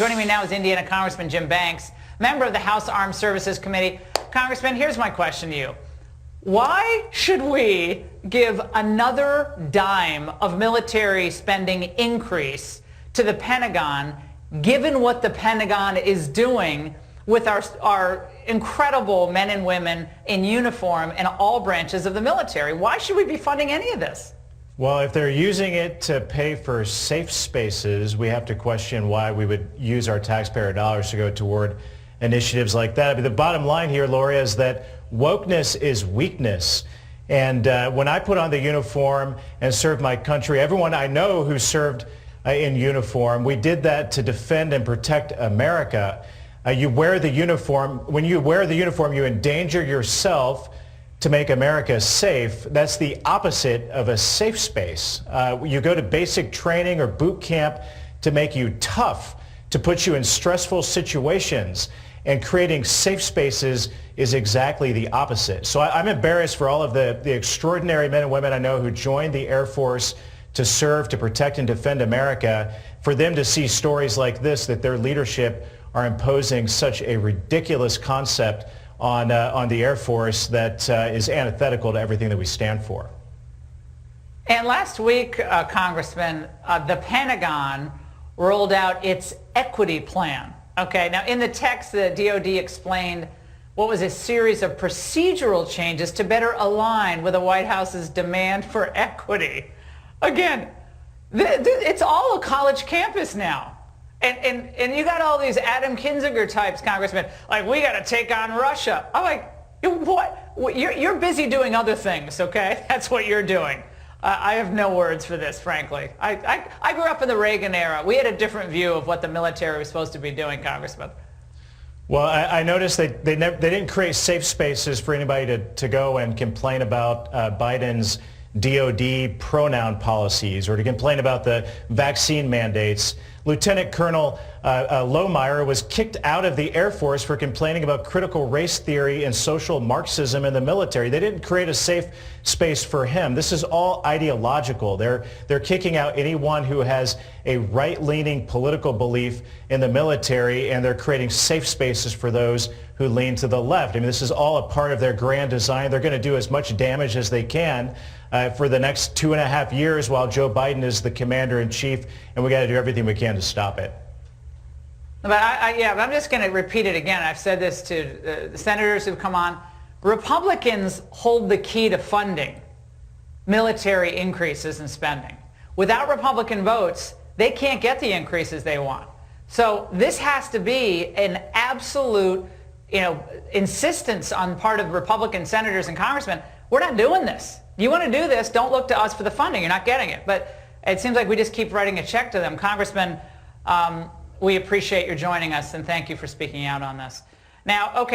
Joining me now is Indiana Congressman Jim Banks, member of the House Armed Services Committee. Congressman, here's my question to you. Why should we give another dime of military spending increase to the Pentagon, given what the Pentagon is doing with our incredible men and women in uniform in all branches of the military? Why should we be funding any of this? Well, if they're using it to pay for safe spaces, we have to question why we would use our taxpayer dollars to go toward initiatives like that. I mean, the bottom line here, Lori, is that wokeness is weakness. And when I put on the uniform and served my country, everyone I know who served in uniform, we did that to defend and protect America. You wear the uniform. When you wear the uniform, you endanger yourself to make America safe. That's the opposite of a safe space. You go to basic training or boot camp to make you tough, to put you in stressful situations. And creating safe spaces is exactly the opposite. So I'm embarrassed for all of the extraordinary men and women I know who joined the Air Force to serve, to protect and defend America, for them to see stories like this, that their leadership are imposing such a ridiculous concept on the Air Force that is antithetical to everything that we stand for. And last week, Congressman, the Pentagon rolled out its equity plan. Okay, now in the text, the DOD explained what was a series of procedural changes to better align with the White House's demand for equity. Again, it's all a college campus now. And you got all these Adam Kinzinger types, Congressman, like, we got to take on Russia. I'm like, what? You're busy doing other things, okay? That's what you're doing. I have no words for this, frankly. I grew up in the Reagan era. We had a different view of what the military was supposed to be doing, Congressman. Well, I noticed they didn't create safe spaces for anybody to go and complain about Biden's DOD pronoun policies or to complain about the vaccine mandates. Lieutenant Colonel Lohmeyer was kicked out of the Air Force for complaining about critical race theory and social Marxism in the military. They didn't create a safe space for him. This is all ideological. They're kicking out anyone who has a right-leaning political belief in the military, and they're creating safe spaces for those who lean to the left. I mean, this is all a part of their grand design. They're going to do as much damage as they can for the next 2.5 years while Joe Biden is the commander-in-chief, and we got to do everything we can to stop it. But I'm just going to repeat it again. I've said this to the senators who've come on. Republicans hold the key to funding military increases in spending. Without Republican votes, they can't get the increases they want. So this has to be an absolute, insistence on part of Republican senators and congressmen. We're not doing this. You want to do this, don't look to us for the funding. You're not getting it. But it seems like we just keep writing a check to them. Congressman, we appreciate your joining us, and thank you for speaking out on this. Now, okay.